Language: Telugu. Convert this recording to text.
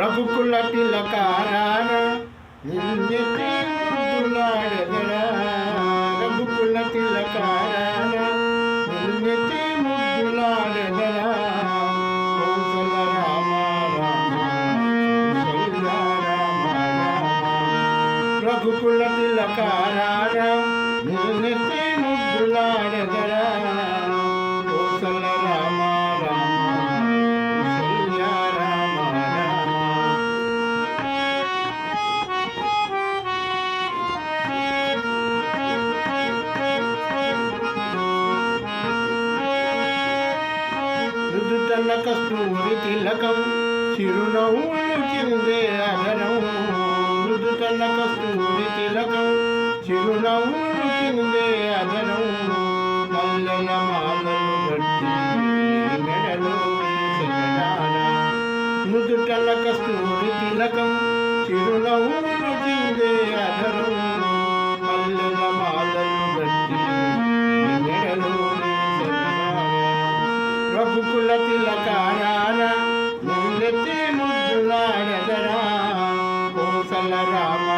రఘుకుల తిలకారార నిన్నెత్తి ముద్దులాడెదరా రఘుకుల తిలకారార నిన్నెత్తి ముద్దులాడెదరా కౌసల రామ రామ కౌసల్య రామ రామ రఘుకుల తిలకారార నిన్నెత్తి ముద్దులాడెదరా కౌసల రామ మృదుతల కస్తూరి తిలకం చిరునవ్వులు చిందే అగరం మృదుతల కస్తూరి తిలకం చిరునవ్వులు చిందే అగరం మల్లెల మాలలు గట్టి మెడలో మృదుతల కస్తూరి తిలకం చిరునవ్వులు చిందే అగరం మల్లెల మాలలు గట్టి మెడలో రఘుకుల తిలకారార నిన్నెత్తి ముద్దులాడెదరా కౌసల రామ